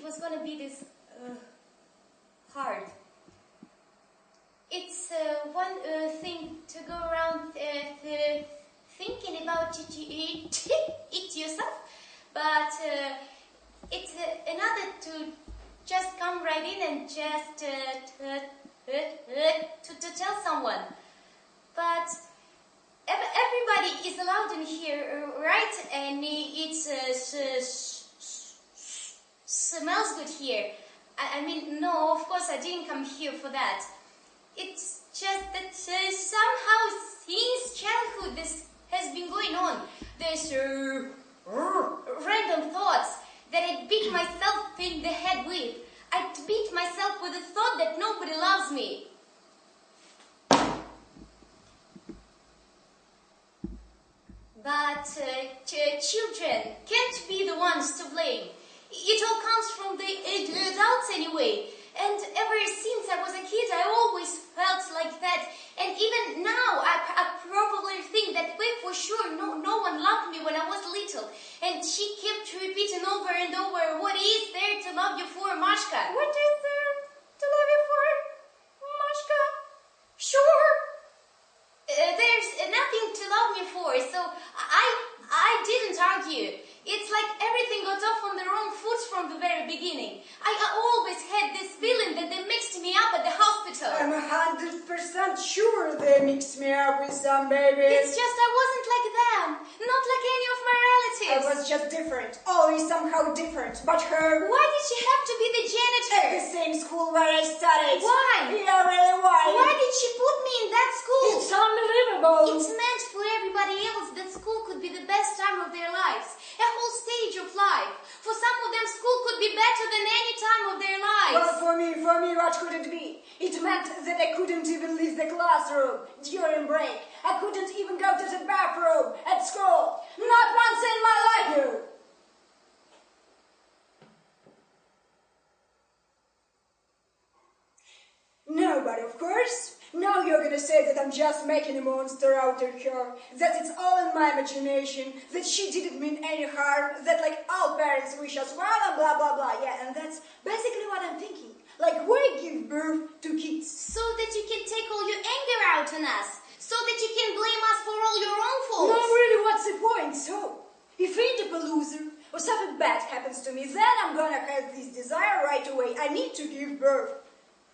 it was gonna be this hard. It's one thing to go around thinking about it yourself, but it's another to just come right in and just to tell someone. But everybody is allowed in here, right? And it smells good here. I mean, no, of course I didn't come here for that. It's just that somehow since childhood this has been going on. There's random thoughts that I beat myself in the head with. I beat myself with the thought that nobody loves me. But children can't be the ones to blame. It all comes from the adults anyway. And ever since I was a kid, I always felt like that. And even now, I probably think that way for sure. No one loved me when I was little. And she kept repeating over and over, what is there to love you for, Mashka? What is there to love you for, Mashka? Sure. There's nothing to love me for, so I didn't argue. It's like everything got off on the wrong foot from the very beginning. I always had this feeling that they mixed me up at the hospital. I'm 100% sure they mixed me up with some baby. It's just I wasn't like them. Not like any of my relatives. I was just different. Always somehow different. But her... Why did she have to be the janitor? At the same school where I studied. Why? Yeah, really, why? Why did she put me in that school? It's unbelievable. It's meant for everybody else that school could be the best time of their lives. A whole stage of life. For some of them, school could be better than any time of their lives. Well, for me, what could it be? It meant that I couldn't even leave the classroom during break. I couldn't even go to the bathroom at school. Not once in my life. No, but of course, now you're gonna say that I'm just making a monster out of her, that it's all in my imagination, that she didn't mean any harm, that like all parents wish us well and blah blah blah. Yeah, and that's basically what I'm thinking. Like, why give birth to kids? So that you can take all your anger out on us. So that you can blame us for all your own faults. No, really, what's the point? So, if I end up a loser, or something bad happens to me, then I'm gonna have this desire right away. I need to give birth.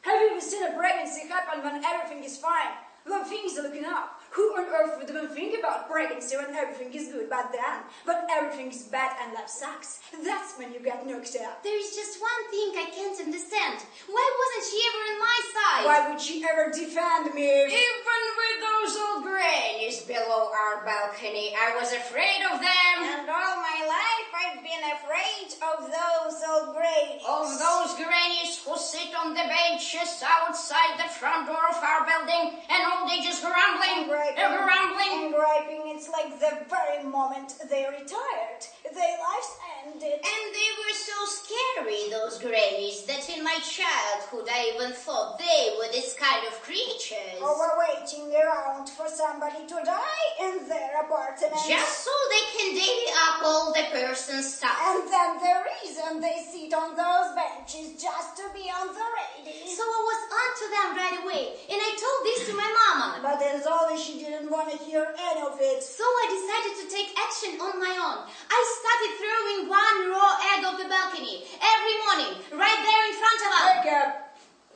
Have you ever seen a pregnancy happen when everything is fine? When things are looking up? Who on earth would even think about pregnancy when everything is good? But then, when everything is bad and life sucks, that's when you get knocked out. There is just one thing I can't understand. Why wasn't she ever on my side? Why would she ever defend me? Even with those old grannies below our balcony, I was afraid of them. And all my life I've been afraid of those old grannies. Of those grannies who sit on the benches outside the front door of our building and old ages grumbling. And griping, it's like the very moment they retired, their lives ended. And they were so scary, those grannies, that in my childhood I even thought they were this kind of creatures. Or were waiting around for somebody to die in their apartment. Just so they can daily up all the person's stuff. And then the reason they sit on those benches just to be on the radio. So I was onto them right away, and I told this to my mama. But as always, she didn't want to hear any of it. So I decided to take action on my own. I started throwing one raw egg off the balcony every morning, right there in front of us. Wake up,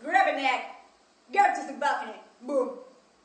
grab an egg, go to the balcony, boom,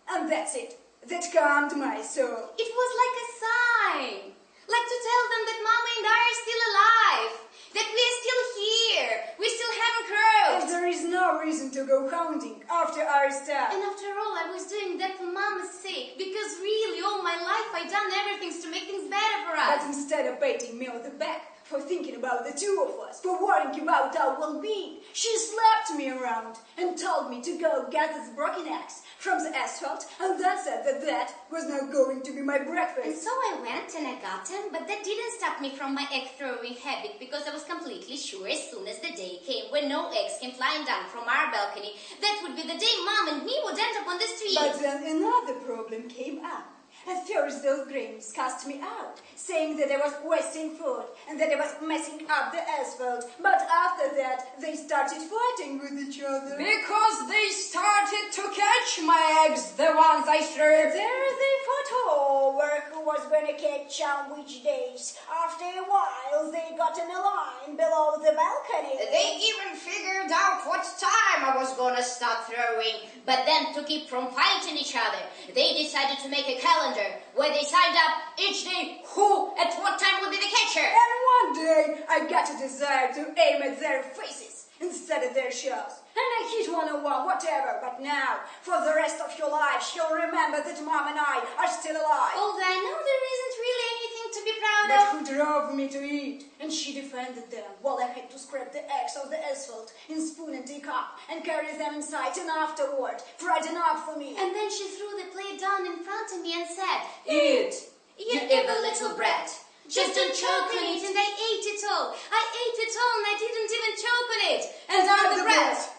and that's it. That calmed my soul. It was like a sign, like to tell them that Mama and I are still alive, that we are still here, we still haven't croaked. And there is no reason to go hounding after our stuff. And after all, I was doing that for Mama's sake, because really all my life I'd done everything to make things better for us. But instead of patting me on the back for thinking about the two of us, for worrying about our well-being, she slapped me around and told me to go get this broken axe from the asphalt, and then said that that was not going to be my breakfast. And so I went and I got him, but that didn't stop me from my egg-throwing habit, because I was completely sure as soon as the day came when no eggs came flying down from our balcony, that would be the day Mom and me would end up on the street. But then another problem came up. At first, those grannies cast me out, saying that I was wasting food and that I was messing up the asphalt. But after that, they started fighting with each other. Because they started to catch my eggs, the ones I threw. There they fought over who was going to catch on which days. After a while, they got in a line below the balcony. They even figured out what time I was gonna start throwing. But then, to keep from fighting each other, they decided to make a calendar where they signed up each day who at what time would be the catcher. And one day, I got a desire to aim at their faces instead of their shells. And I hit 101, whatever. But now, for the rest of your life, you'll remember that Mom and I are still alive. Although I know there isn't really anything to be proud But of. who drove me to eat? And she defended them while I had to scrape the eggs off the asphalt in spoon and teacup and carry them inside, and afterward, fried enough for me. And then she threw the plate down in front of me and said, Eat, you evil little brat. Just don't choke on it. And I ate it all. I ate it all and I didn't even choke on it. And I'm the brat.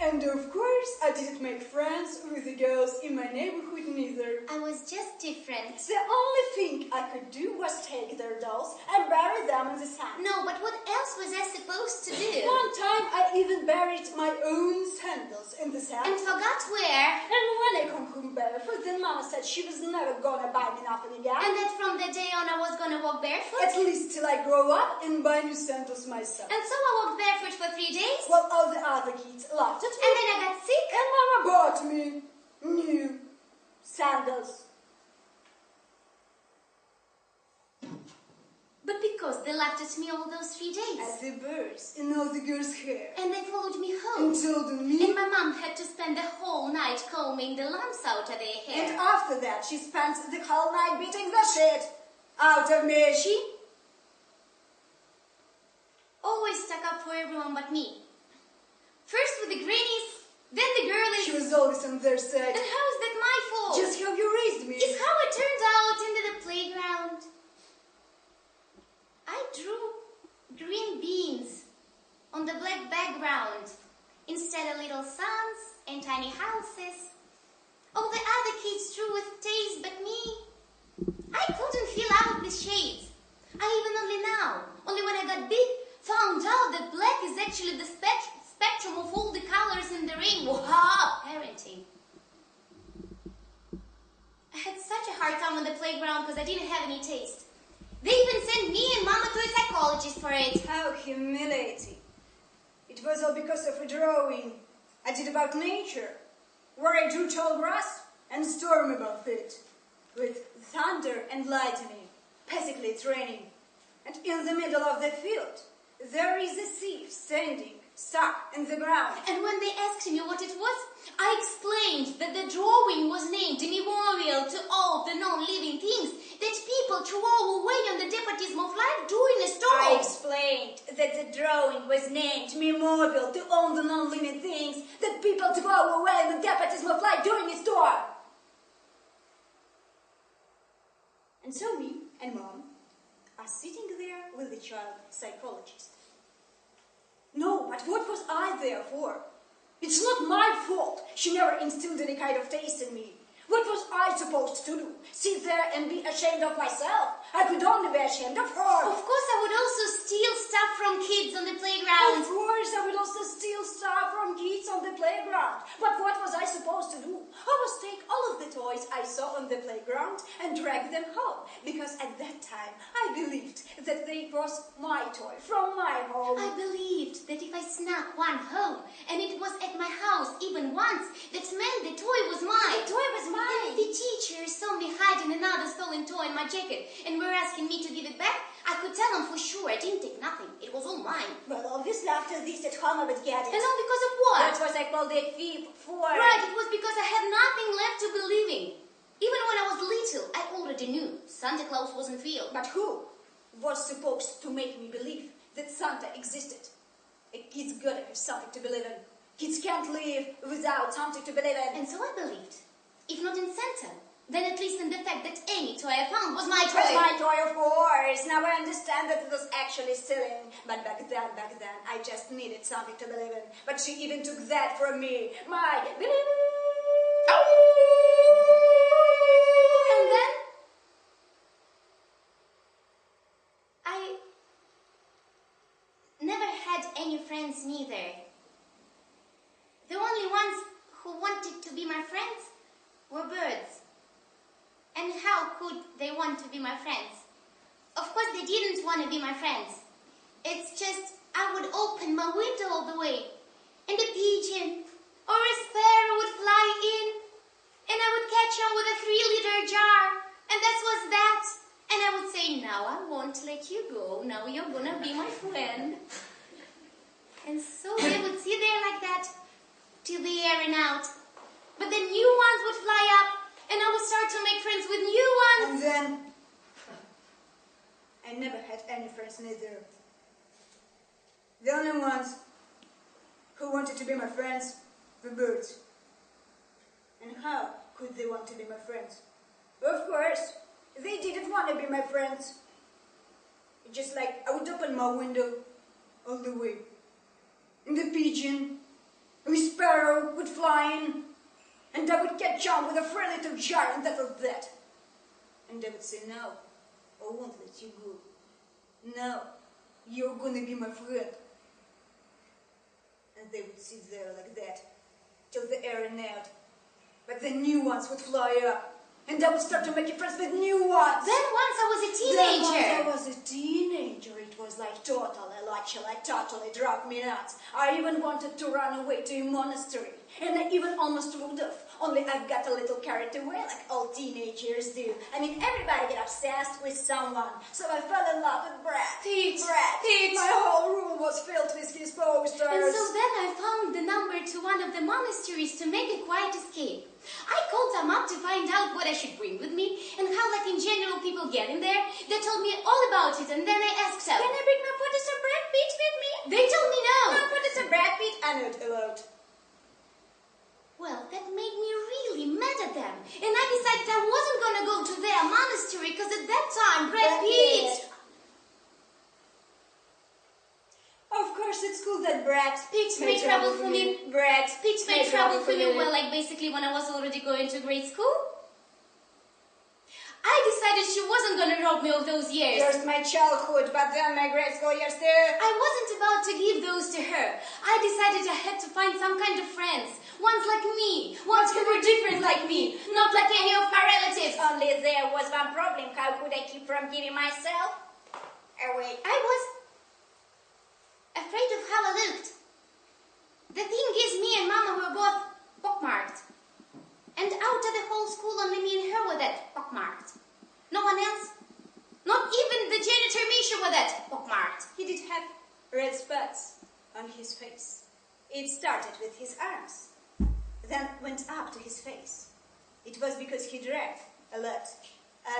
And of course, I didn't make friends with the girls in my neighborhood neither. I was just different. The only thing I could do was take their dolls and bury them in the sand. No, but what else was I supposed to do? One time, I even buried my own sandals in the sand. And forgot where? And when I come home barefoot, then Mama said she was never gonna buy me nothing again. And that from that day on I was gonna walk barefoot? At least till I grow up and buy new sandals myself. And so I walked barefoot for 3 days? While all the other kids laughed at me. And then I got sick? And Mama bought me new sandals. But because they laughed at me all those 3 days. As the birds in all the girls' hair. And they followed me home. And told me. And my mom had to spend the whole night combing the lumps out of their hair. And after that, she spent the whole night beating the shit out of me. She always stuck up for everyone but me. First with the grannies, then the girlies. She was always on their side. And how is that my fault? Just how you raised me. It's how I turned out into the playground. I drew green beans on the black background instead of little suns and tiny houses. All the other kids drew with taste but me. I couldn't fill out the shades. I even only when I got big, found out that black is actually the spectrum of all the colors in the rainbow. Ha! Parenting. I had such a hard time on the playground because I didn't have any taste. They even sent me and Mama to a psychologist for it. How humiliating. It was all because of a drawing I did about nature, where I drew tall grass and storm above it, with thunder and lightning, basically it's raining. And in the middle of the field, there is a thief standing, stuck in the ground. And when they asked me what it was, I explained that the drawing was named a memorial to all the non-living things that people threw away on the despotism of life during a storm. I explained that the drawing was named memorial to all the non-living things that people threw away on the despotism of life during a storm. And so me and Mom are sitting there with the child psychologist. No, but what was I there for? It's not my fault. She never instilled any kind of taste in me. What was I supposed to do? Sit there and be ashamed of myself? I could only be ashamed of her. Of course, I would also steal stuff from kids on the playground. Of course, I would also steal stuff from kids on the playground. But what was I supposed to do? I was take all of the toys I saw on the playground and drag them home. Because at that time, I believed that they was my toy from my home. I believed that if I snuck one home, and it was at my house even once, that meant the toy was mine. The toy was mine. And if the teachers saw me hiding another stolen toy in my jacket and were asking me to give it back, I could tell them for sure I didn't take nothing. It was all mine. Well, obviously after this at home I would get it. And all because of what? That was I called a thief for. Right, it was because I had nothing left to believe in. Even when I was little, I already knew Santa Claus wasn't real. But who was supposed to make me believe that Santa existed? A kid's gotta have something to believe in. Kids can't live without something to believe in. And so I believed. If not in Santa, Then at least in the fact that any toy I found was my It was toy. my toy, of course. Now I understand that it was actually stealing. But back then, I just needed something to believe in. But she even took that from me. My... And then I never had any friends neither. The only ones who wanted to be my friends were birds. And how could they want to be my friends? Of course they didn't want to be my friends. It's just I would open my window all the way and a pigeon or a sparrow would fly in and I would catch on with a 3-liter jar and that was that. And I would say, now I won't let you go. Now you're gonna be my friend. And so they would sit there like that till the air ran out. But the new ones would fly up and I would start to make friends with new ones. And then I never had any friends neither. The only ones who wanted to be my friends were birds. And how could they want to be my friends? Of course, they didn't want to be my friends. Just like I would open my window all the way. And the pigeon, a sparrow would fly in. And I would catch on with a 3-liter jar, and that was that. And I would say, no, I won't let you go. No, you're gonna be my friend. And they would sit there like that, till the air ran out. But the new ones would fly up. And I would start to make friends with new ones. Then once I was a teenager. Then once I was a teenager, it was like totally drove me nuts. I even wanted to run away to a monastery. And I even almost rolled off. Only I've got a little carried away like all teenagers do. I mean, everybody get obsessed with someone. So I fell in love with Brad. Pete. My whole room was filled with his posters. And so then I found the number to one of the monasteries to make a quiet escape. I called them up to find out what I should bring with me and how, like in general, people get in there. They told me all about it, and then I asked them, can I bring my photos of Brad Pitt with me? They told me no. My photos of Brad Pitt are not allowed. Well, that made me really mad at them. And I decided I wasn't going to go to their monastery because at that time, Brad Pitt... Of course, it's cool that Brad Pitt made trouble for me. Brad Pitt made trouble for me. Well, like basically when I was already going to grade school. I decided she wasn't going to rob me of those years. First my childhood, but then my grade school years too. I wasn't about to give those to her. I decided I had to find some kind of friends. Ones like me. Ones who were different like me. Not like any of my relatives. Only there was one problem. How could I keep from giving myself away? I was afraid of how I looked. The thing is, me and Mama were both pockmarked. And out of the whole school, only me and her were that pockmarked. No one else. Not even the janitor Misha were that pockmarked. He did have red spots on his face. It started with his arms, then went up to his face. It was because he drank a lot,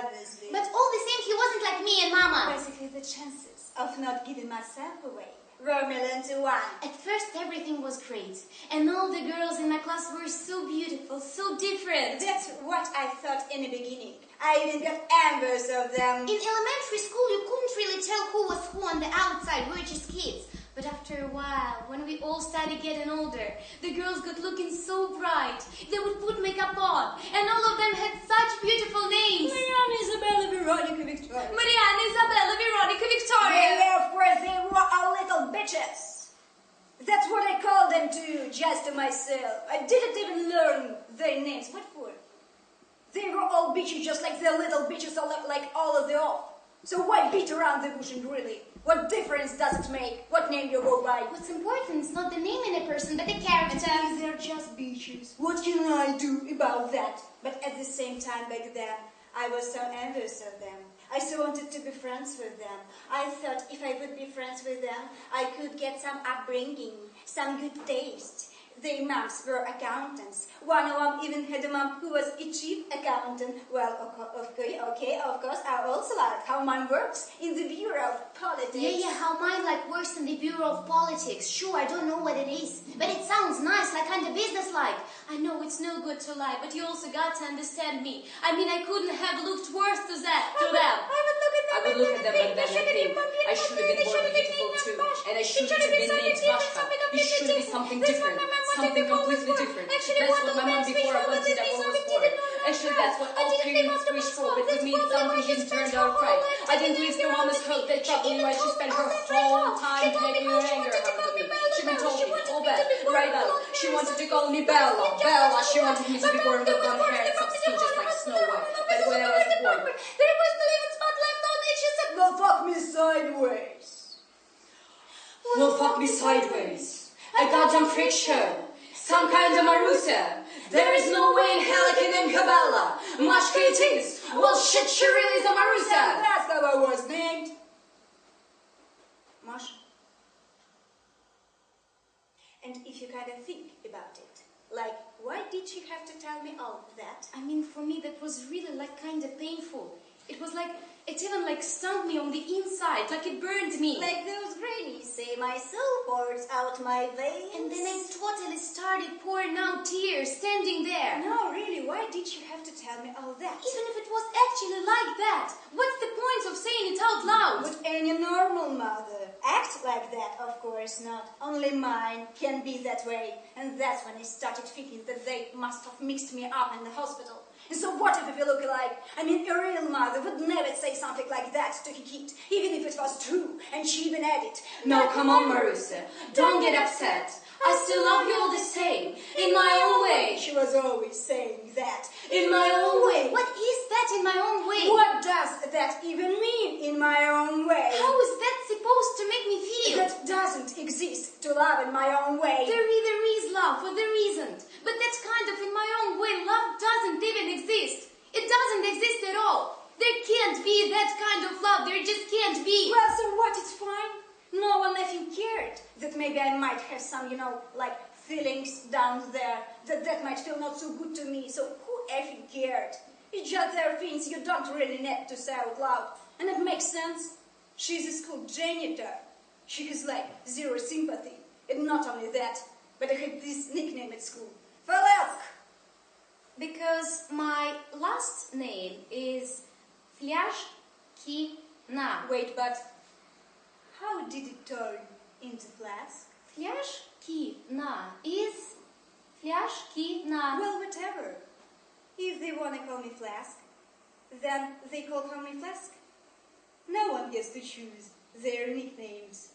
obviously. But all the same, he wasn't like me and Mama. Basically, the chances of not giving myself away were 1,000,000 to 1. At first, everything was great. And all the girls in my class were so beautiful, so different. That's what I thought in the beginning. I even got envious of them. In elementary school, you couldn't really tell who was who on the outside. We were just kids. But after a while, when we all started getting older, the girls got looking so bright. They would put makeup on, and all of them had such beautiful names. Marianne, Isabella, Veronica, Victoria. Marianne, Isabella, Veronica, Victoria. Of course, they were all little bitches. That's what I called them too, just to myself. I didn't even learn their names. What for? They were all bitches, just like the little bitches, like all of the off. So why beat around the bush, and really? What difference does it make what name you go by? What's important is not the name in a person, but the character. And they're just bitches. What can I do about that? But at the same time, back then, I was so envious of them. I so wanted to be friends with them. I thought if I would be friends with them, I could get some upbringing, some good taste. Their moms were accountants. One of them even had a mom who was a chief accountant. Well, okay, of course, I also like how mine works in the Bureau of Politics. Yeah, how mine works in the Bureau of Politics. Sure, I don't know what it is, but it sounds nice, like kind of business-like. like. I know it's no good to lie, but you also got to understand me. I mean, I couldn't have looked worse to them. I would look at them, but then I think I should have been more beautiful too, and I shouldn't have been named Vashka. It should be something different, something completely different. That's what my mom before I went to that war was born. Actually, that's what all parents wish for, but with me something didn't turn out right. I didn't leave the mama's hope that probably why she spent her whole time taking her anger out of me. She even told me, all bad, right out. She wanted to call me Bella. Bella, she wanted me to be born with blonde hair and some skin just like Snow White. But when I was born, there was no even spot left on it. She said, well, fuck me sideways. Well, fuck me sideways. A goddamn freak show. Some kind of Marusa. There is no way in hell I can name her Bella. Mashka it is. Well, shit, she really is a Marusa. That's how I was named. Masha. and if you kind of think about it, like, why did she have to tell me all of that? I mean, for me, that was really, like, kind of painful. It was like, it even, like, stung me on the inside, like it burned me. Like those grannies say, my soul pours out my veins. And then I totally started pouring out tears, standing there. No, really, why did you have to tell me all that? Even if it was actually like that, what's the point of saying it out loud? Would any normal mother act like that? Of course not. Only mine can be that way. And that's when I started thinking that they must have mixed me up in the hospital. And so what if you look alike? I mean, a real mother would never say something like that to her kid, even if it was true, and she even added, "No, come on, Marusa, don't get upset. I still love you all the same, in my own way." She was always saying that. In my own way. What is that, in my own way? What does that even mean, in my own way? How is that supposed to make me feel? That doesn't exist, to love in my own way. There either is love or there isn't. But that's kind of in my own way. Love doesn't even exist. It doesn't exist at all. There can't be that kind of love. There just can't be. Well, so what? It's fine. No one even cared that maybe I might have some, like feelings down there, that might feel not so good to me. So who even cared? It's just there are things you don't really need to say out loud. And it makes sense. She's a school janitor. She has like zero sympathy. And not only that, but I had this nickname at school. Vyacheslav. Because my last name is Vyacheslav. Wait, but how did it turn into flask? Vyacheslav is Vyacheslav. Well, whatever. If they want to call me Flask, then they call me Flask. No one gets to choose their nicknames.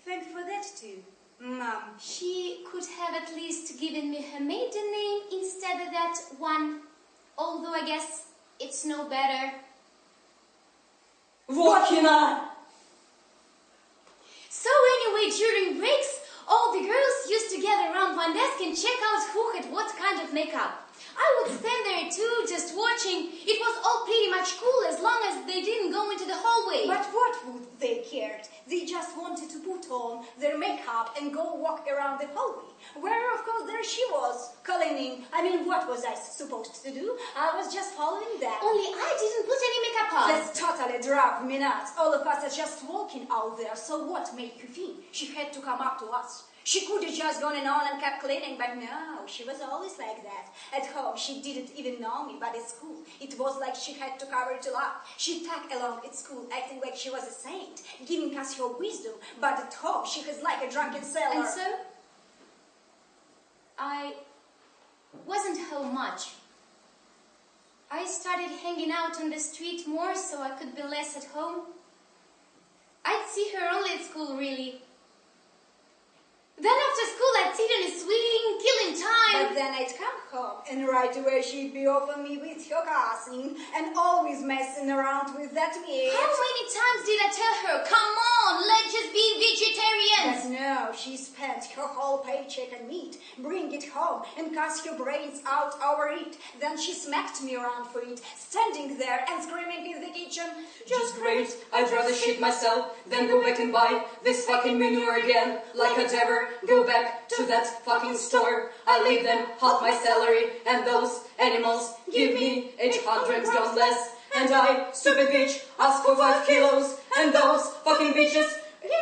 Thanks for that too, Mom. She could have at least given me her maiden name instead of that one. Although I guess it's no better. Vyacheslav! So anyway, during breaks, all the girls used to gather around one desk and check out who had what kind of makeup. I would stand there too, just watching. It was all pretty much cool as long as they didn't go into the hallway. But what would they cared? They just wanted to put on their makeup and go walk around the hallway. Where, of course, there she was, cleaning. I mean, what was I supposed to do? I was just following that. Only I didn't put any makeup on. That's totally drive me nuts. All of us are just walking out there, so what made you think she had to come up to us? She could have just gone on and kept cleaning, but no, she was always like that. At home, she didn't even know me, but at school, it was like she had to cover it all up. She tagged along at school, acting like she was a saint, giving us her wisdom, but at home, she was like a drunken sailor. And so, I wasn't home much. I started hanging out on the street more so I could be less at home. I'd see her only at school, really. Then after school, I'd sit in a swing, killing time. But then I'd come home, and right away she'd be over me with her cousin, and always messing around with that meat. How many times did I tell her, come on, let's just be vegetarians? But no, she spent her whole paycheck on meat, bring it home, and cuss her brains out over it. Then she smacked me around for it, standing there and screaming in the kitchen. Just great, I'd rather shit myself than go back and buy this fucking manure again. Like I'd ever go back to that fucking store. I leave them half my salary, and those animals give me 800 gone less. And I, stupid bitch, ask for 5 kilos, and those fucking bitches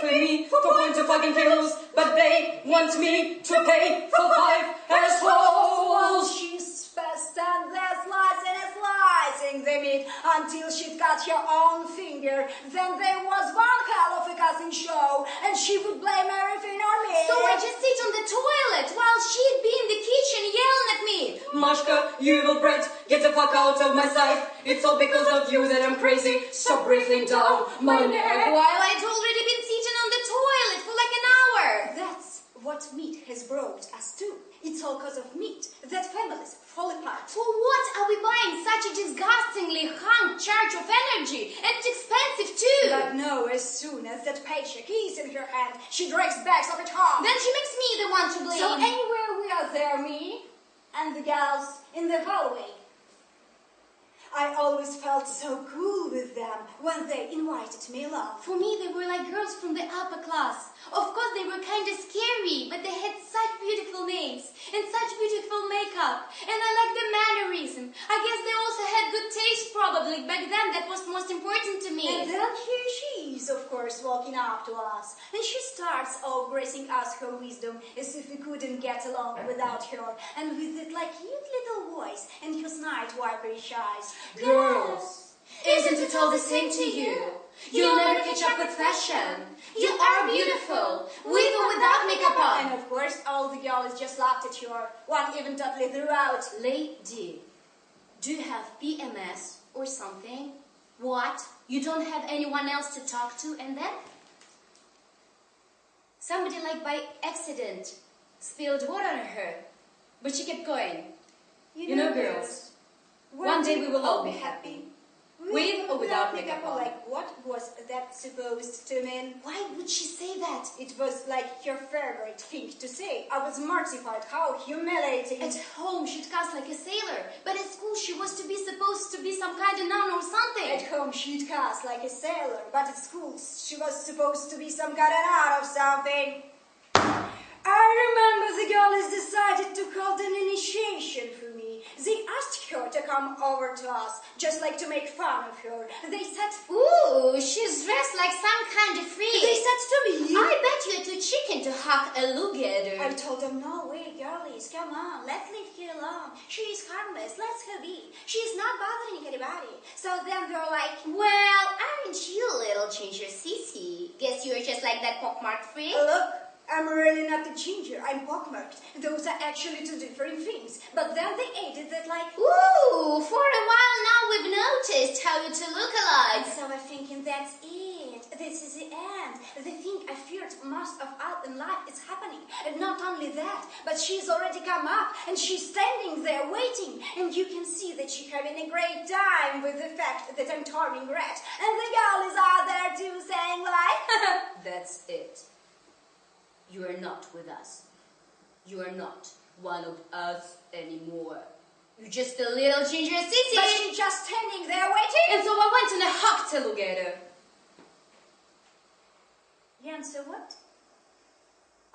pay me for 4.2 fucking kilos, but they want me to pay for 5 assholes. until she'd cut her own finger. Then there was one hell of a cussing show, and she would blame everything on me. So I just sit on the toilet while she'd be in the kitchen yelling at me. Mashka, you evil brat, get the fuck out of my sight. It's all because of you that I'm crazy. Stop breathing down my neck. While I'd already been sitting on the toilet for like an hour. That's what meat has brought us to. It's all because of meat that families fall apart. For what are we buying such a disgustingly hung charge of energy? And it's expensive too. But no, as soon as that paycheck is in her hand, she drags bags of it home. Then she makes me the one to blame. So anywhere we are there, me and the gals in the hallway. I always felt so cool with them when they invited me along. For me, they were like girls from the upper class. Of course, they were kind of scary, but they had such beautiful names and such beautiful makeup. And I liked their mannerism. I guess they also had good taste, probably. Back then, that was most important to me. And then here she is, of course, walking up to us. And she starts all gracing us her wisdom as if we couldn't get along without her. And with that like cute little voice and her night wiperish eyes. Girls, isn't it all the same to you? You'll never catch up with fashion. You are beautiful, with or without makeup on. And of course, all the girls just laughed at her. One even totally threw out. Lady, do you have PMS or something? What? You don't have anyone else to talk to, and then? Somebody, like by accident, spilled water on her, but she kept going. You know, girls, one day we will all be happy. With or without makeup on. Like, what was that supposed to mean? Why would she say that? It was like her favorite thing to say. I was mortified. How humiliating. At home, she'd cuss like a sailor, but at school, she was supposed to be some kind of nun or something. At home, she'd cuss like a sailor, but at school, she was supposed to be some kind of nun or something. I remember the girls decided to hold an initiation for me. They asked her to come over to us, just like to make fun of her. They said, "Ooh, she's dressed like some kind of freak." They said to me, "I bet you're too chicken to hug a alligator." I told them, "No way, girlies, come on, let's leave her alone. She is harmless, let her be. She is not bothering anybody." So then they're like, "Well, aren't you a little ginger sissy? Guess you're just like that pockmarked freak." "Look, I'm really not a ginger, I'm pockmarked. Those are actually two different things." But then they added that like, "Ooh, for a while now we've noticed how you two look alike." So I'm thinking, that's it. This is the end. The thing I feared most of all in life is happening. And not only that, but she's already come up and she's standing there waiting. And you can see that she's having a great time with the fact that I'm turning red. And the girl is out there too saying like, That's it. You are not with us. You are not one of us anymore. You're just a little ginger sissy. but she's just standing there waiting. And so I went and I hugged a alligator. Yeah, and so what?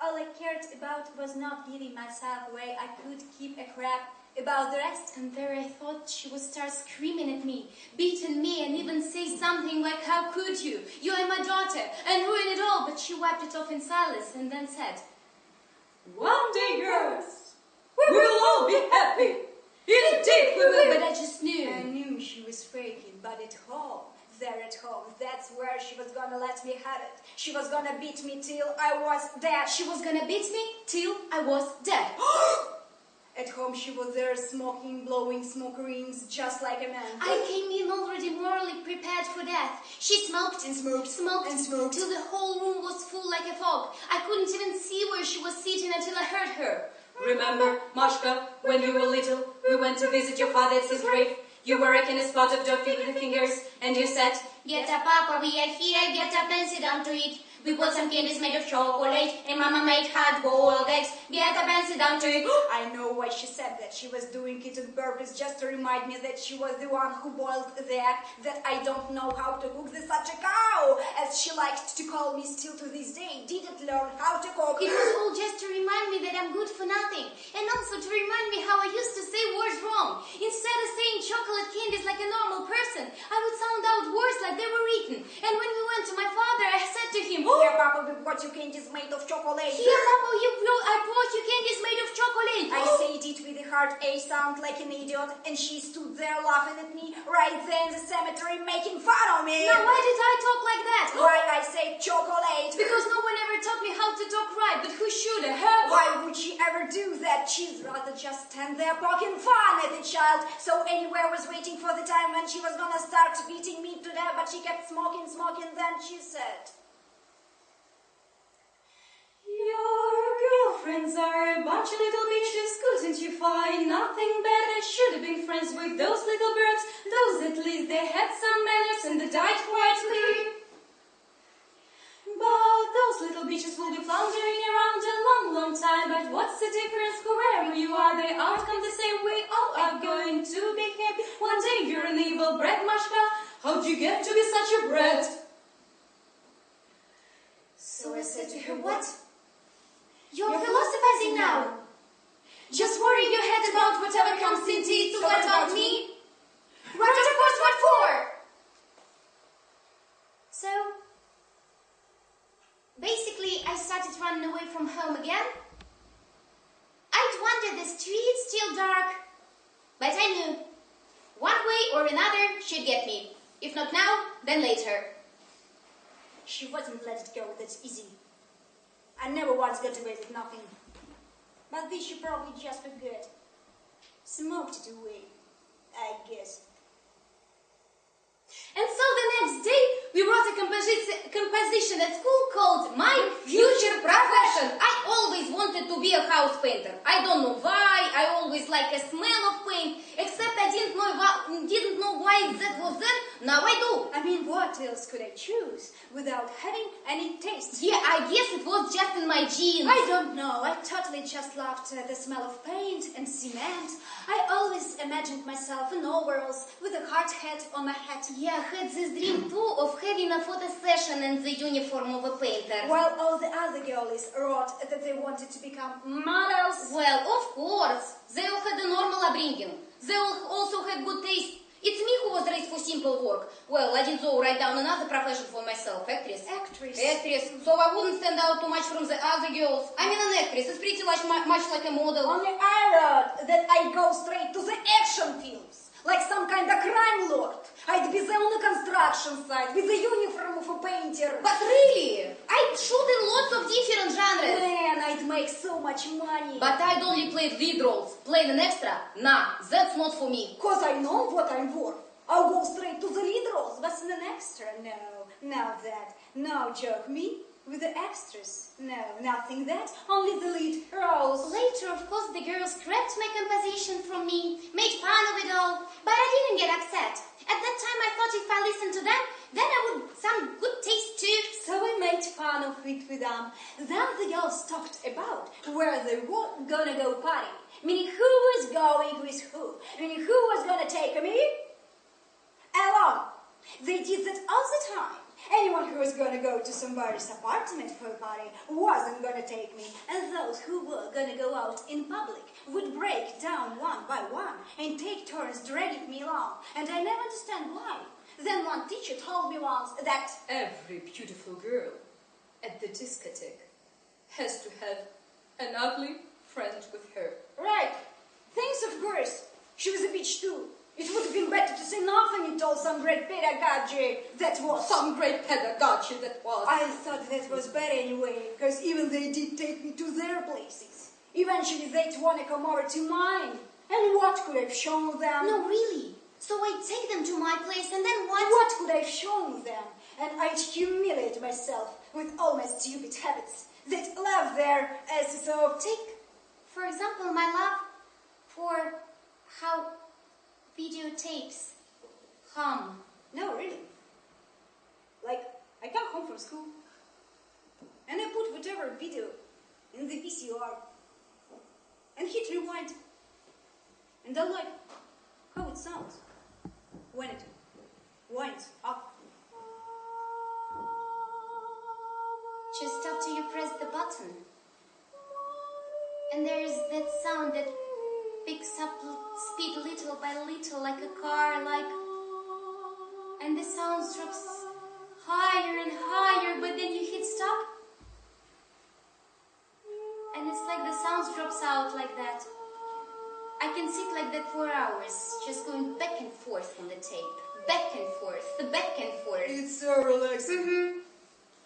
All I cared about was not giving myself away. I could keep a crap about the rest. And there I thought she would start screaming at me, beating me, and even say something like, "How could you? You are my daughter," and ruin it all. But she wiped it off in silence and then said, One day, girls, we will all be happy. Indeed we will. but I just knew. I knew she was faking, but at home, there at home, that's where she was gonna let me have it. She was gonna beat me till I was dead. She was gonna beat me till I was dead. At home, she was there smoking, blowing smoke rings, just like a man. I came in already morally prepared for death. She smoked And smoked, smoked, and smoked. till the whole room was full like a fog. I couldn't even see where she was sitting until I heard her. Remember, Mashka, when you were little, we went to visit your father at his grave. You were raking a spot of dirt with the fingers, and you said, "Get up, Papa, we are here. Get up and sit down to eat. We bought some candies made of chocolate, and Mama made hard-boiled eggs. Get up and sit down to eat." I know why she said that. She was doing it on purpose just to remind me that she was the one who boiled the egg, that I don't know how to cook the such a cow, as she liked to call me still to this day. Didn't learn how to cook. It was all just to remind me that I'm good for nothing, and also to remind me how I used to say words wrong. Instead of saying chocolate candies like a normal person, I would sound out words like they were eaten. And when we went to my father, I said to him, Here, Papa, we've got your candies made of chocolate. "Here, Papa, I brought you candies made of chocolate." I said it with a heard a sound like an idiot, and she stood there laughing at me right there in the cemetery, making fun of me. Now, why did I talk like that? Why I say chocolate? Because no one ever taught me how to talk right, but who should have? Why would she ever do that? She'd rather just stand there poking fun at the child. So anywhere was waiting for the time when she was gonna start beating me to death, but she kept smoking, then she said, Your girlfriends are a bunch of little bitches, couldn't you find nothing better? Should have been friends with those little birds, those at least they had some manners and they died quietly. But those little bitches will be floundering around a long, long time. But what's the difference? Whoever you are, they outcome the same way. All are going to be happy. One day you're an evil brat, Mashka. How'd you get to be such a brat? So I said to her, what? You're philosophizing now. Just worrying your head about whatever comes into it. So what about me? Right, of course, what for? So, basically, I started running away from home again. I'd wander the streets till dark, but I knew one way or another she'd get me. If not now, then later. she wasn't let it go that easy. I never once got away with nothing. But this she probably just forgot. Smoked it away, I guess. And so the next day, we wrote a composition at school called My Future Profession. I always wanted to be a house painter. I don't know why. I always liked the smell of paint, except I didn't know why that was then. Now I do. I mean, what else could I choose without having any taste? Yeah, I guess it was just in my genes. I don't know. I totally just loved the smell of paint and cement. I always imagined myself in overalls with a hard hat on my head. Yeah, I had this dream too of having a photo session in the uniform of a painter. While all the other girls wrote that they wanted to become models. Well, of course. They all had a normal upbringing. They all also had good taste. It's me who was raised for simple work. Well, I didn't write down another profession for myself. Actress. So I wouldn't stand out too much from the other girls. I mean, an actress. It's pretty much like a model. Only I wrote that I go straight to the action films. Like some kind of crime lord. I'd be there on the construction site with the uniform of a painter. But really, I'd shoot in lots of different genres. Man, I'd make so much money. But I'd only played lead roles. Played an extra? Nah, that's not for me. Cause I know what I'm worth. I'll go straight to the lead roles. What's an extra? No joke. Me? With the extras? No, nothing that. Only the lead roles. Later, of course, the girls scrapped my composition from me, made fun of it all, but I didn't get upset. At that time, I thought if I listened to them, then I would some good taste too. So we made fun of it with them. Then the girls talked about where they were gonna go party. Meaning who was going with who. Meaning who was gonna take me along. They did that all the time. Anyone who was gonna go to somebody's apartment for a party wasn't gonna take me. And those who were gonna go out in public would break down one by one and take turns dragging me along. And I never understand why. Then one teacher told me once that Every beautiful girl at the discotheque has to have an ugly friend with her. right, thanks of course. She was a bitch too. It would have been better to say nothing at all, some great pedagogy that was. Some great pedagogy that was. I thought that was better anyway, because even they did take me to their places. Eventually they'd want to come over to mine. And what could I have shown them? No, really. So I'd take them to my place and then what? What could I have shown them? And I'd humiliate myself with all my stupid habits that left their asses off. Take, for example, my love for how videotapes hum. No, really. Like, I come home from school and I put whatever video in the VCR and hit rewind. And I like how it sounds when it winds up. Just after you press the button. And there's that sound that picks up speed little by little like a car, and the sound drops higher and higher, but then you hit stop and it's like the sound drops out like that. I can sit like that for hours, just going back and forth on the tape. Back and forth, back and forth. It's so relaxing.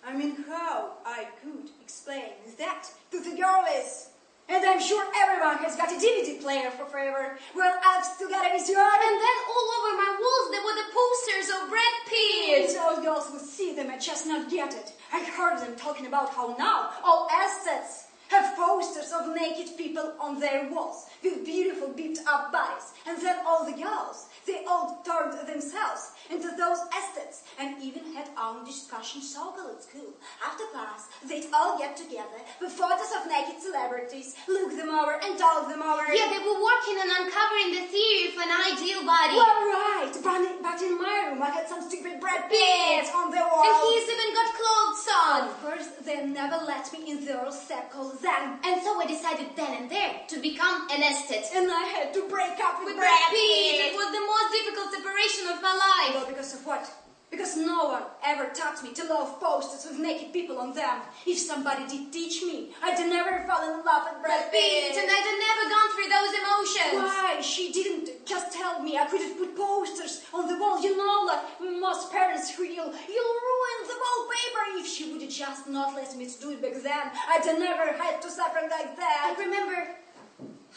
I mean, how I could explain that to the girlies? And I'm sure everyone has got a DVD player for forever. Well, Alex still got a VCR. And then all over my walls there were the posters of Brad Pitt. Those girls would see them and just not get it. I heard them talking about how now all estates have posters of naked people on their walls with beautiful beefed up bodies. And then all the girls, they all turned themselves into those estates and even had own discussion circle at school. After class, they'd all get together with photos of naked celebrities, look them over and talk them over. Yeah, they were working on uncovering the theory of an ideal body. Well, right, but in my room I had some stupid Brad Pitt on the wall. And he's even got clothes on. Of course, they never let me in their circle then. And so I decided then and there to become an estate. And I had to break up with Brad Pitt. It was the most difficult separation of my life. Well, because of what? Because no one ever taught me to love posters with naked people on them. If somebody did teach me, I'd never fall in love with Brad Pitt. And I'd never gone through those emotions. Why? She didn't just tell me I couldn't put posters on the wall. You know, like most parents feel, you'll ruin the wallpaper. If she would just not let me do it back then, I'd never had to suffer like that. I remember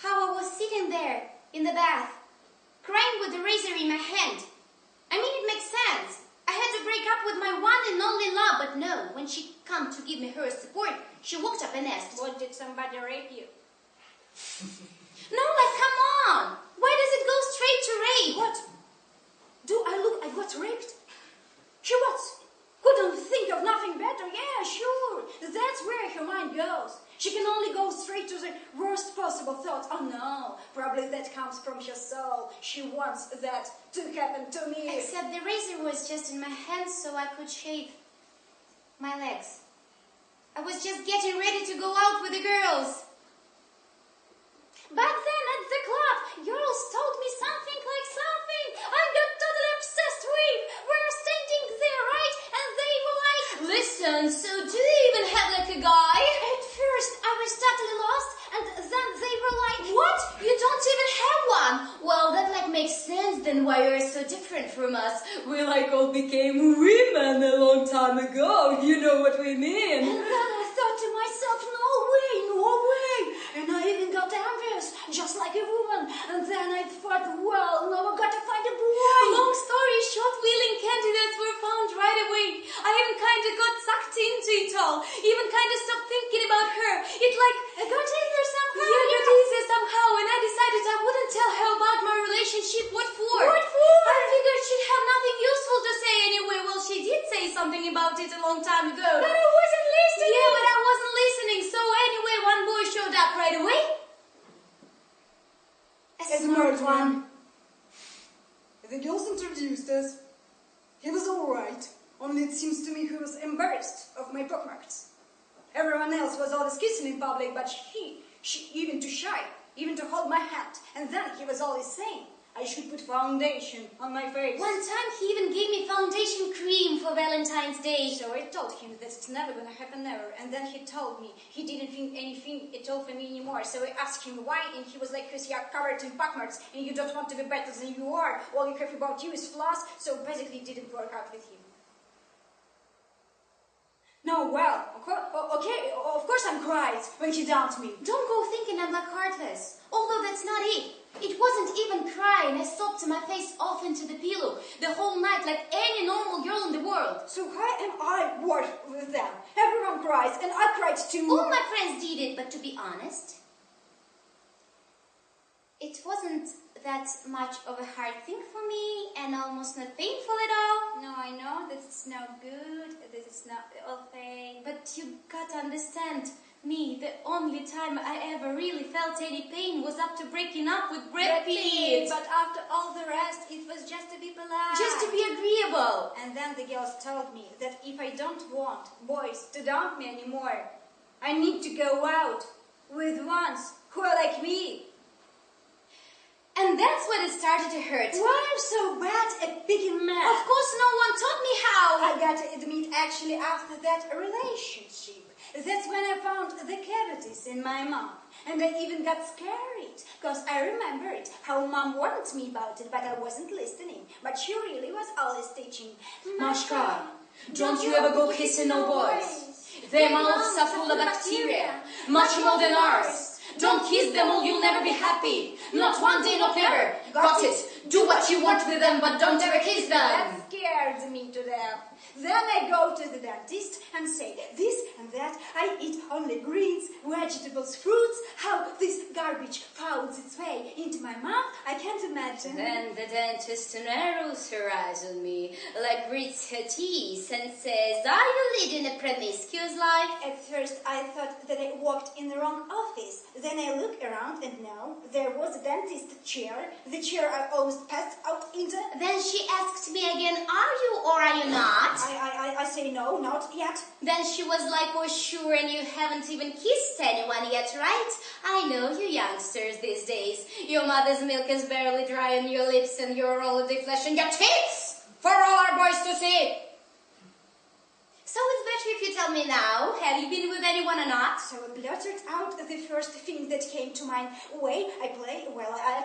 how I was sitting there in the bath, crying with the razor in my hand. I mean, it makes sense. I had to break up with my one and only love, but no, when she came to give me her support, she walked up and asked, What, did somebody rape you? No, like, come on! Why does it go straight to rape? What? Do I look I got raped? She was. Couldn't think of nothing better. Yeah, sure. That's where her mind goes. She can only go straight to the worst possible thoughts. Oh no, probably that comes from her soul. She wants that to happen to me. Except the razor was just in my hand so I could shave my legs. I was just getting ready to go out with the girls. But then at the club, girls told me something like something I got totally obsessed with. We're standing there, right? And they were like, Listen, so do you even have like a guy? at first I was totally lost, and then they were like, What? You don't even have one? Well, that like makes sense then why you're so different from us. We like all became women a long time ago. You know what we mean. And then I thought to myself, no way, no way. And I even got envious, just like a woman. And then I thought, well, now I've got to find a boy. Long story short, willing candidates were found right away. I even kind of got sucked into it all. Even kind of stopped thinking about her. It like got easier somehow. Yeah, got easier somehow. And I decided I wouldn't tell her about my relationship. What for? What for? I figured she'd have nothing useful to say anyway. Well, she did say something about it a long time ago. But I wasn't listening. Yeah, but I wasn't listening. So anyway, one boy showed up right away. A smart one. The girls introduced us. He was all right, only it seems to me he was embarrassed of my pockmarks. Everyone else was always kissing in public, but she even too shy, even to hold my hand. And then he was always saying I should put foundation on my face. One time he even gave me foundation cream for Valentine's Day. So I told him that it's never gonna happen ever, and then he told me he didn't think anything at all for me anymore. So I asked him why, and he was like, because you are covered in pockmarks and you don't want to be better than you are. All you have about you is flaws, so basically it didn't work out with him. No, well, okay, of course I'm cried when he dumped me. Don't go thinking I'm like heartless. Although that's not it. It wasn't even crying. I sobbed my face off into the pillow the whole night like any normal girl in the world. So why am I worse with them? Everyone cries, and I cried too. All my friends did it, but to be honest, it wasn't that much of a hard thing for me and almost not painful at all. No, I know this is no good, this is not the whole thing. But you gotta understand, me, the only time I ever really felt any pain was up to breaking up with Brad Pitt. But after all the rest, it was just to be polite. Just to be agreeable. And then the girls told me that if I don't want boys to dump me anymore, I need to go out with ones who are like me. And that's when it started to hurt. Why I'm so bad at picking men? Of course, no one taught me how. I gotta admit, actually, after that relationship, that's when I found the cavities in my mouth. And I even got scared, because I remembered how Mom warned me about it, but I wasn't listening. But she really was always teaching. Mashka, don't you ever go kissing no boys. Their mouths are full of bacteria, much more than ours. Don't kiss them or you'll never be happy. Not one day, not never. Got it. Do what you want with them, but don't ever kiss them. That scared me to death. Then I go to the dentist and say this and that. I eat only greens, vegetables, fruits. How this garbage finds its way into my mouth, I can't imagine. Then the dentist narrows her eyes on me, like grits her teeth and says, "Are you leading a promiscuous life?" At first I thought that I walked in the wrong office. Then I look around and no, there was a dentist chair, the chair I almost passed out into. Then she asked me again, "Are you or are you not?" I say no, not yet. Then she was like, "Oh, sure, and you haven't even kissed anyone yet, right? I know you youngsters these days. Your mother's milk is barely dry on your lips and you're all of the flesh and your tits for all our boys to see." So it's better if you tell me now, have you been with anyone or not? So I blurted out the first thing that came to mind. I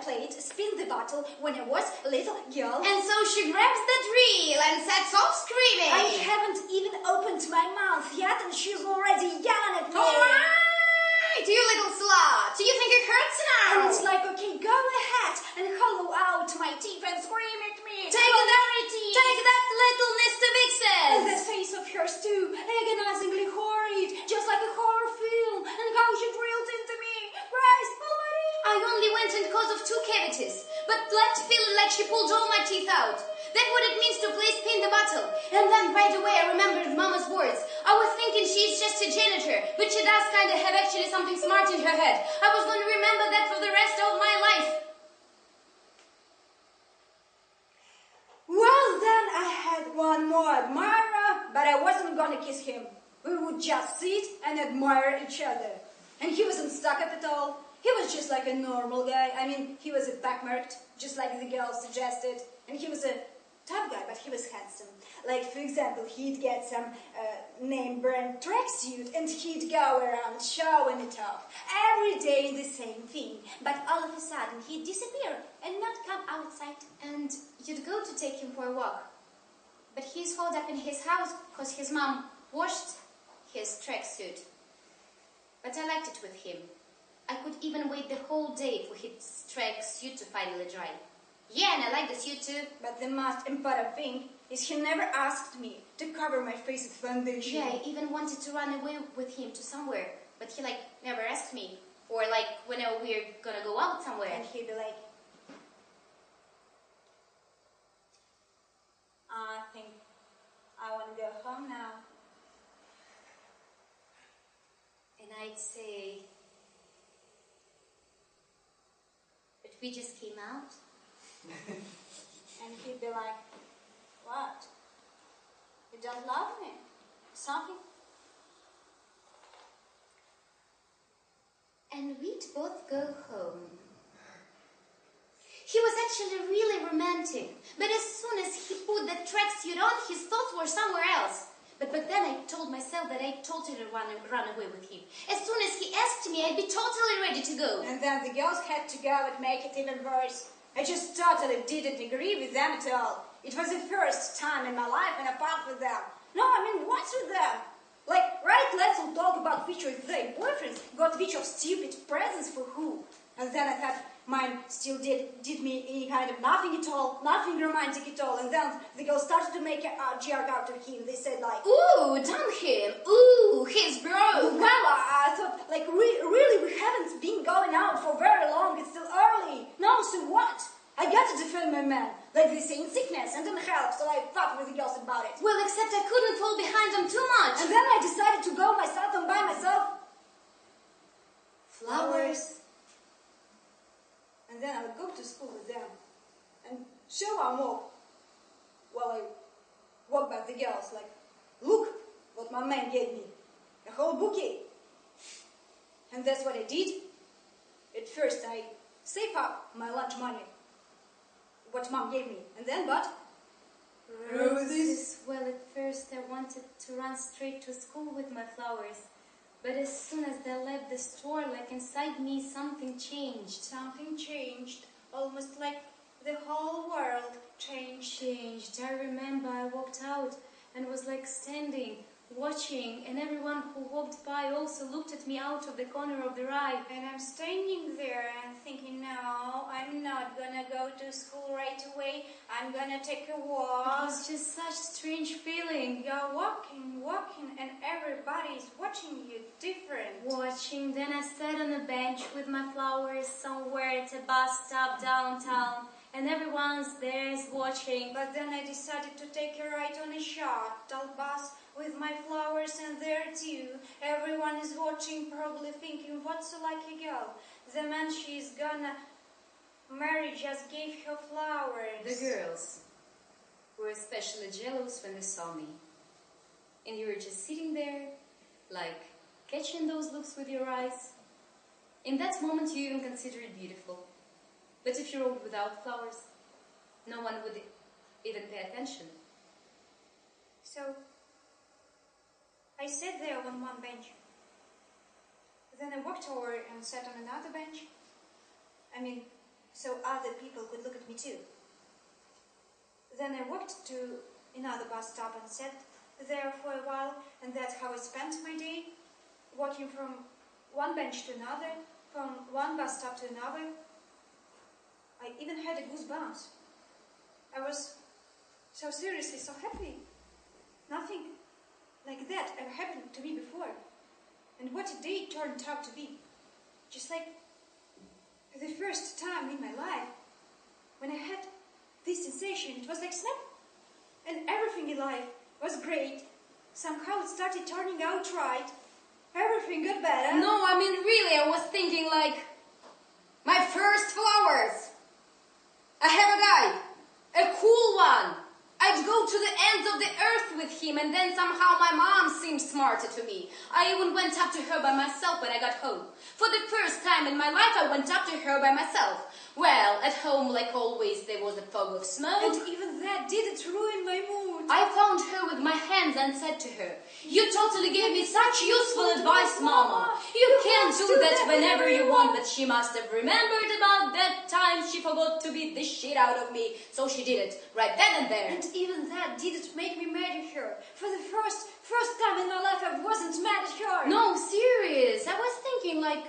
played Spin the Bottle when I was a little girl. And so she grabs the reel and sets off screaming. I haven't even opened my mouth yet and she's already yelling at me. All right, you little slut. Do you think it hurts now? And it's like, okay, go ahead and hollow out my teeth and scream at me. Take that little Mr. Vixen. And the face of hers too, agonizingly horrid, just like a horror film. And how she drilled into me. Christ almighty. I only went in because of 2 cavities, but left feeling like she pulled all my teeth out. That's what it means to play Spin the Bottle. And then right away I remembered Mama's words. I was thinking she's just a janitor, but she does kind of have actually something smart in her head. I was going to remember that for the rest of my life. Well, then I had one more admirer, but I wasn't gonna kiss him. We would just sit and admire each other. And he wasn't stuck up at all. He was just like a normal guy. I mean, he was a backmarked, just like the girl suggested. And he was a tough guy, but he was handsome. Like, for example, he'd get some name brand tracksuit and he'd go around showing it off. Every day the same thing. But all of a sudden he'd disappear and not come outside. And you'd go to take him for a walk. But he's holed up in his house because his mom washed his tracksuit. But I liked it with him. I could even wait the whole day for his tracksuit to finally dry. Yeah, and I like the suit too. But the most important thing is he never asked me to cover my face with foundation. Yeah, I even wanted to run away with him to somewhere. But he never asked me. Or whenever we're gonna go out somewhere. And he'd be like, I think I want to go home now. And I'd say, but we just came out. And he'd be like, what? You don't love me? Something? And we'd both go home. He was actually really romantic, but as soon as he put the tracksuit on, his thoughts were somewhere else. But then I told myself that I'd totally run away with him. As soon as he asked me, I'd be totally ready to go. And then the girls had to go and make it even worse. I just totally didn't agree with them at all. It was the first time in my life when I fought with them. No, I mean, what's with them? Let's all talk about which of their boyfriends got which of stupid presents for who. And then I thought mine still did me any kind of nothing at all, nothing romantic at all. And then the girls started to make a joke out of him. They said "Ooh, damn him. Ooh, he's broke." Well, I thought, really, we haven't been going out for very long. It's still early. No, so what? I got to defend my man. They say in sickness and in health, so I fought with the girls about it. Well, except I couldn't fall behind them too much. And then I decided to go myself and buy myself flowers. And then I would go to school with them and show our walk. While I walk by the girls, look what my man gave me. A whole bouquet. And that's what I did. At first I saved up my lunch money what Mom gave me. And then, but? Roses. Well, at first I wanted to run straight to school with my flowers. But as soon as they left the store, like inside me, something changed. Something changed, almost like the whole world changed. I remember I walked out and was like standing, watching, and everyone who walked by also looked at me out of the corner of their eye. And I'm standing there and thinking, no, I'm not gonna go to school right away. I'm gonna take a walk. It was just such a strange feeling. You're walking, and everybody's watching you different. Watching, then I sat on a bench with my flowers somewhere at a bus stop downtown, and everyone's there watching. But then I decided to take a ride on a shuttle bus with my flowers, and there too, everyone is watching, probably thinking, what's a lucky girl? The man she's gonna marry just gave her flowers. The girls were especially jealous when they saw me. And you were just sitting there, like, catching those looks with your eyes. In that moment, you even consider it beautiful. But if you rode without flowers, no one would even pay attention. So I sat there on one bench. Then I walked over and sat on another bench. So other people could look at me too. Then I walked to another bus stop and sat there for a while, and that's how I spent my day, walking from one bench to another, from one bus stop to another. I even had a goosebumps. I was so seriously so happy. Nothing like that ever happened to me before. And what a day it turned out to be. Just like the first time in my life when I had this sensation, it was like snap. And everything in life was great. Somehow it started turning out right. Everything got better. No, I mean really, I was thinking like, my first flowers. I have a guy, a cool one. I'd go to the ends of the earth with him, and then somehow my mom seemed smarter to me. I even went up to her by myself when I got home. For the first time in my life, I went up to her by myself. Well, at home, like always, there was a fog of smoke. And even that didn't ruin my mood. I found her with my hands and said to her, "You totally gave me such useful advice, Mama. You can do that whenever you want." But she must have remembered about that time she forgot to beat the shit out of me. So she did it, right then and there. And even that didn't make me mad at her. For the first time in my life, I wasn't mad at her. No, serious. I was thinking like,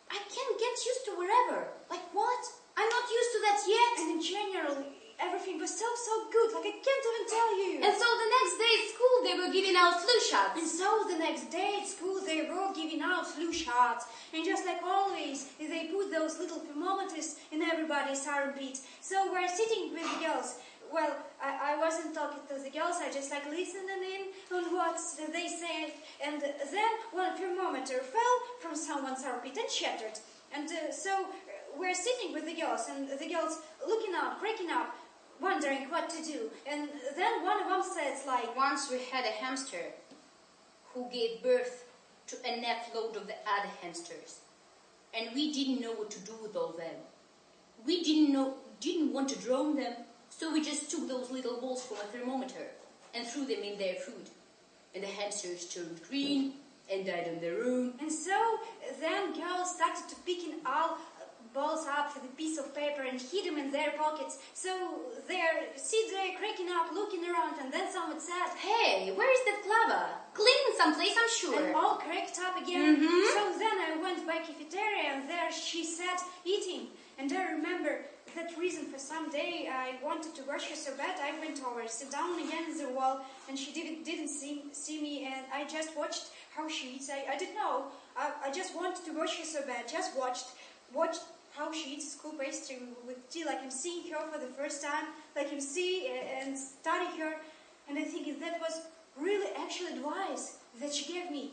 I can't get used to wherever. Like what? I'm not used to that yet. And in general, everything was so good. Like I can't even tell you. And so the next day at school, they were giving out flu shots. And so the next day at school, they were giving out flu shots. And just like always, they put those little thermometers in everybody's armpit. So we're sitting with the girls. Well, I wasn't talking to the girls, I just like listening in on what they said. And then one thermometer fell from someone's armpit and shattered. And so we're sitting with the girls, and the girls looking out, cracking up, wondering what to do. And then one of them says like, once we had a hamster who gave birth to a net load of the other hamsters. And we didn't know what to do with all them. We didn't want to drown them. So we just took those little balls from a thermometer and threw them in their food. And the hamsters turned green and died on their own. And so then girls started to picking all balls up with a piece of paper and hid them in their pockets. So they're cracking up, looking around, and then someone said, "Hey, where is that Clava? Clean someplace, I'm sure." And all cracked up again. So then I went by cafeteria, and there she sat eating. And I remember that reason for some day I wanted to wash her so bad. I went over, sit down against the wall, and she didn't see me, and I just watched how she eats. I didn't know. I just wanted to wash her so bad. Just watched how she eats school pastry with tea, like I'm seeing her for the first time, like I'm see and study her, and I think that was really actual advice that she gave me.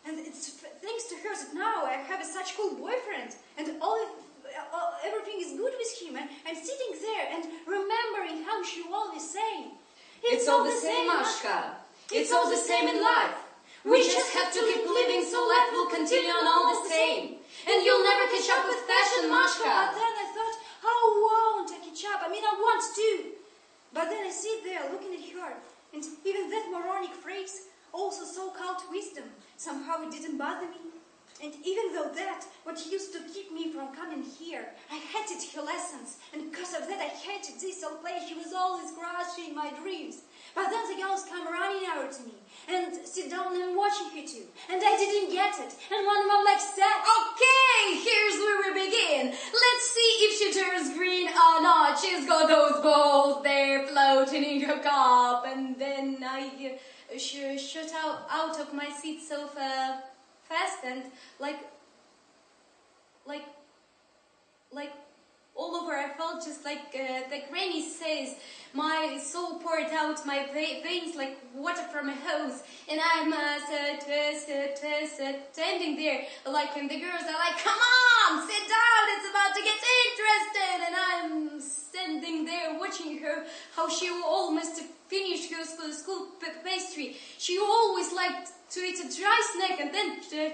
And it's thanks to her that now I have such cool boyfriend, and everything is good with him, and I'm sitting there and remembering how she always saying, "It's all the same, Mashka. It's all the same in life. We just have to keep living, so life will continue on all the same. And you'll never catch up with fashion, Mashka." But then I thought, how won't I catch up? I mean, I want ironic phrase, also so-called wisdom. Somehow it didn't bother me. And even though that, what used to keep me from coming here, I hated her lessons, and because of that I hated this old place. She was always crushing my dreams. But then the girls come running over to me, and sit down and watching her too, and I didn't get it. And one of them like said, Okay, here's where we begin. Let's see if she turns green or not. She's got those balls there floating in her cup. And then I shot out of my seat so fast and like all over I felt just like the granny says, my soul poured out my veins like water from a hose, and I'm standing there like, and the girls are like, come on, sit down, it's about to get interested, and I'm standing there watching her, how she almost finished her school pastry. She always liked to eat a dry snack and then to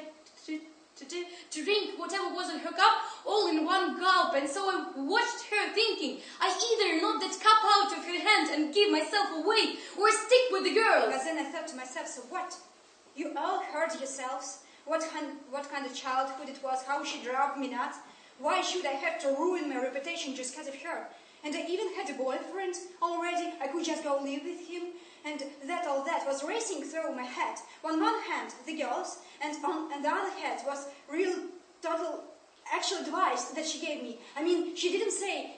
drink whatever was in her cup all in one gulp. And so I watched her thinking, I either knock that cup out of her hand and give myself away or stick with the girls. But then I thought to myself, so what? You all heard yourselves what kind of childhood it was, how she dropped me nuts. Why should I have to ruin my reputation just because of her? And I even had a boyfriend already. I could just go live with him. And all that was racing through my head. On one hand, the girls, and on the other hand was real, total, actual advice that she gave me. I mean, she didn't say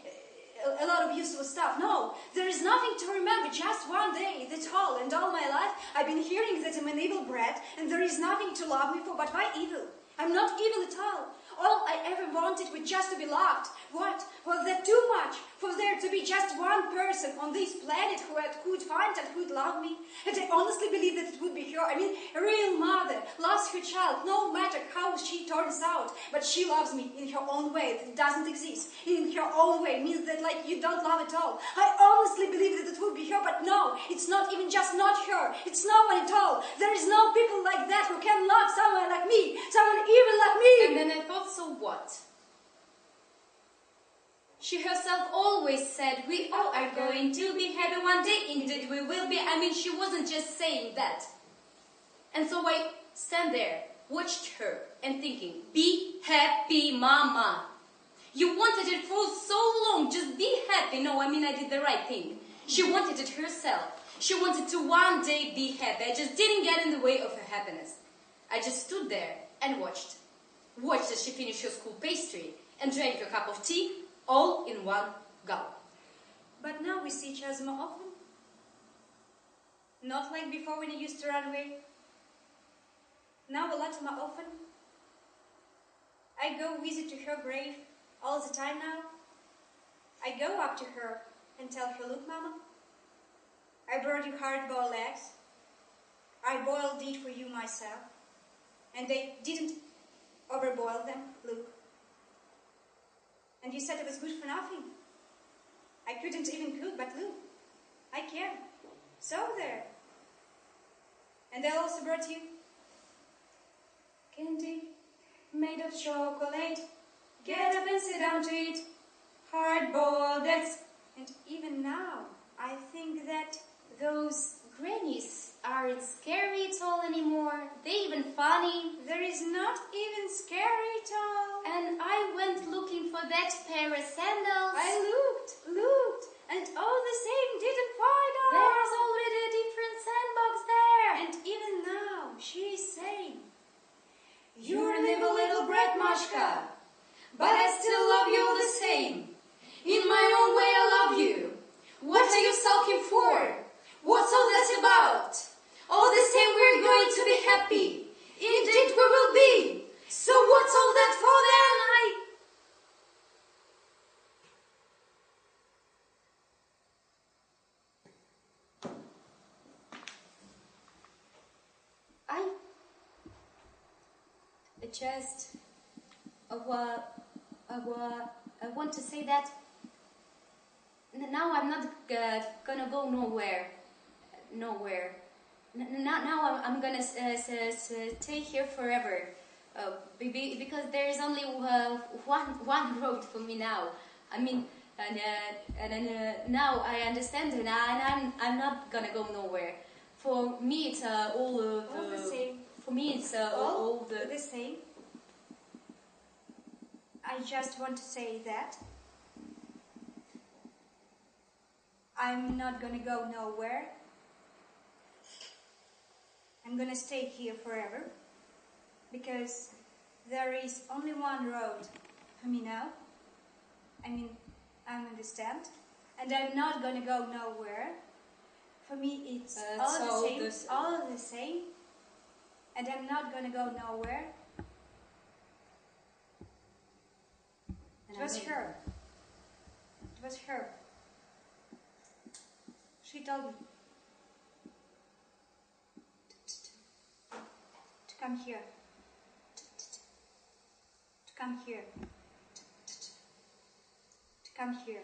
a lot of useful stuff. No, there is nothing to remember. Just one day, that's all. And all my life, I've been hearing that I'm an evil brat, and there is nothing to love me for. But why evil? I'm not evil at all. All I ever wanted was just to be loved. What? Was that too much? For there to be just one person on this planet who could find and who'd love me? And I honestly believe that it would be her. I mean, a real mother loves her child, no matter how she turns out. But she loves me in her own way that doesn't exist. In her own way means that, like, you don't love at all. I honestly believe that it would be her, but no, it's not even just not her. It's no one at all. There is no people like that who can love someone like me, someone evil like me. And then I thought, so what? She herself always said, we all are going to be happy one day, indeed we will be. I mean, she wasn't just saying that. And so I stand there, watched her, and thinking, be happy, mama. You wanted it for so long, just be happy. No, I mean, I did the right thing. She wanted it herself. She wanted to one day be happy. I just didn't get in the way of her happiness. I just stood there and watched as she finished her school pastry and drank a cup of tea, all in one gulp. But now we see each other more often. Not like before when you used to run away. Now a lot more often. I go visit to her grave all the time now. I go up to her and tell her, look, Mama, I brought you hard-boiled eggs. I boiled it for you myself. And they didn't overboil them, look. And you said it was good for nothing. I couldn't even cook, but look, I can. So there. And I also brought you candy made of chocolate. Get up and sit down to eat hard-boiled eggs. And even now, I think that Those grannies aren't scary at all anymore. They're even funny. there is not even scary at all. And I went looking for that pair of sandals. I looked, and all the same didn't find out. There's already a different sandbox there. And even now, she is saying, You're an evil little brat, Mashka, but I still love you all the same. In my own way I love you. What are you sulking for? What's all that about? All the same we're going to be happy. Indeed we will be. So what's all that for then? I want to say that now I'm not gonna go nowhere. Now I'm gonna stay here forever. Because there is only one road for me now. I mean, now I understand, and I'm not gonna go nowhere. For me, it's all the same. For me, it's all the same. I just want to say that I'm not gonna go nowhere. I'm gonna stay here forever because there is only one road for me now. I mean, I understand, and I'm not gonna go nowhere. For me, it's all the same, and I'm not gonna go nowhere. It was her. It was her. She told me to come here. To come here. To come here.